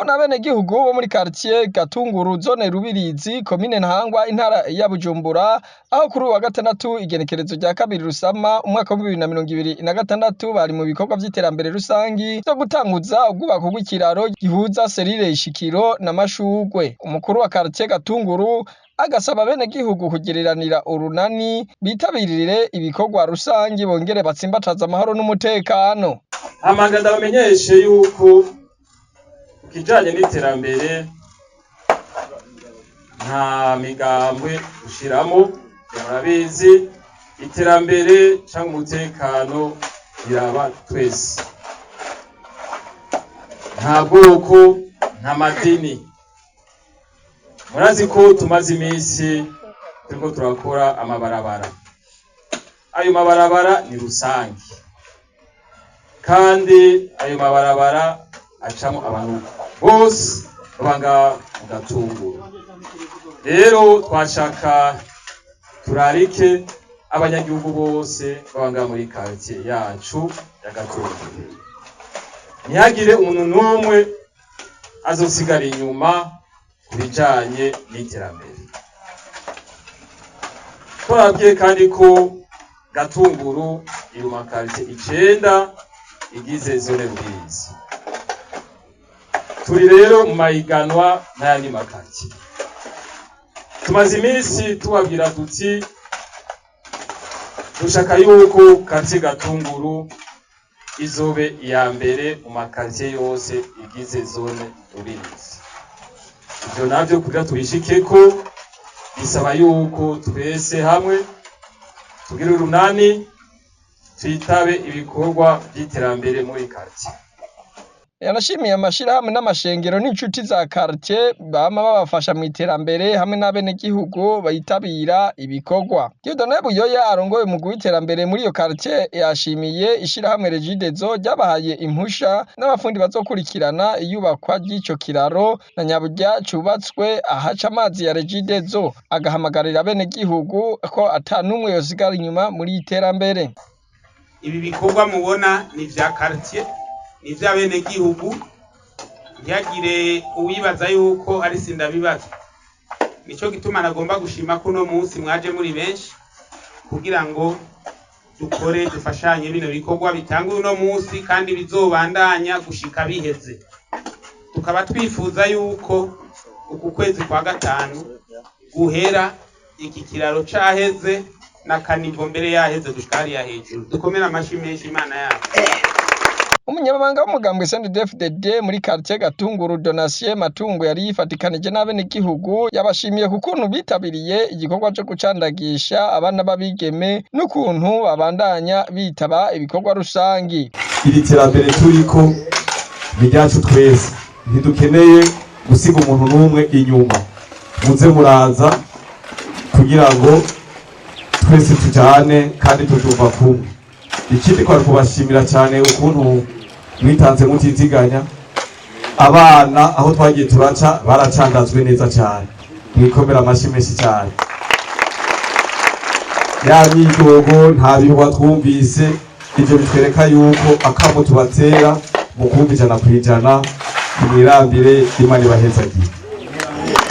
Abenegihugu bo muri quartier Gatunguru zone Rubirizi komine Ntahangwa intara ya Bujumbura aho kuri wa gatandatu igenekerezo rya kabiri Rusama umwaka wa 2026 bari mu bikorwa vy'iterambere rusangi byo gutanguza ubwubako bw'ikiraro gihuza Serire Ishikiro na Mashugwe. Umukuru wa quartier Gatunguru agasaba abenegihugu kugiranira urunani bitabirire ibikorwa rusangi bongere batsimbataza amahoro n'umutekano. Amanga ndabamenyeshe yuko kijanye n'iterambere nta migambwe ushiramo, murabizi iterambere canke umutekano biraba twese, nta bwoko nta madini. Murazi ko tumaze iminsi turiko turakora amabarabara, ayo mabarabara ni rusangi kandi ayo mabarabara acamo abantu bose babanga mu Gatunguru. Rero twashaka turarike abanyagihugu bose babanga muri quartier yacu ya Gatunguru, ntihagire umuntu n'umwe azosigara inyuma kubijanye n'iterambere. Twabwiye kandi ko Gatunguru iri mu quartier 9 igize zone Rubirizi. Turi rero mu mahiganwa n'ayandi makartier. Tumaze iminsi tubabwira tuti dushaka yuko quartier Gatunguru izobe iya mbere mu makartier yose igize zone Rubirizi. Ivyo navyo kugira tubishikeko bisaba yuko twese hamwe tugira urunani twitabe ibikorwa by'iterambere muri quartier. Yanashimiye amashirahamwe n'amashengero n'inshuti za quartier bama babafasha mu iterambere hamwe n'abenegihugu bayitabira ibikorwa. Dieudonne Buyoya arongoye mu guiterambere muri iyo quartier yashimiye ishirahamwe Regidezo ryabahaye impusha n'abafundi bazokurikirana iyubakwa ry'ico kiraro na nyaburya cubatswe ahaca amazi ya Regidezo, agahamagarira abenegihugu ko atanumwe yosigara inyuma muri iterambere. Ibi bikorwa mubona ni vya quartier, ni vy'abenegihugu, ntihagire uwibaza yuko ari sindabibaza. Nico gituma nagomba gushima ko no munsi mwaje muri benshi kugira ngo dukore dufashanye bino bikorwa bitanguye no munsi kandi bizobandanya gushika biheze. Tukaba twifuza yuko uku kwezi kwa gatanu guhera iki kiraro caheze na kanivo mbere yaheze dushikari ya hejuru. Dukomera amashi menshi Imana yacu. Umunyamabanga w'umugambwe CNDD-FDD muri quartier Gatunguru Donatien Matungo yari yifatikanije n'abenegihugu yabashimiye kukuntu bitabiriye igikorwa cyo gucandagisha abana babigeme n'ukuntu babandanya bitaba ibikorwa rusangi. Iri terambere turiko bijyacu twese ntidukeneye gusiga umuntu n'umwe inyuma, muze muraza kugira ngo twese tujane kandi tutumva kumwe. Ikindi kwa kubashimira cyane ukuntu mwitanze mutiziganya, abana aho twagiye turaca baracandazwe neza cyane, mwikomera amashi menshi cyane. Ya myidogo nta bihuwa twumvise, ivyo bitwereka yuko akamo tubatera mu kumva 100% mwirambire Imana ibahezagiye.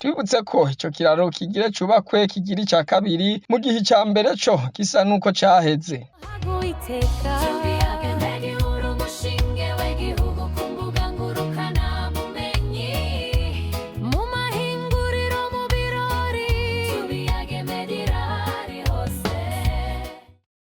Twibutse ko ico kiraro kigire cubakwe kigira ica kabiri mu gihe ica mbere co gisa nuko caheze.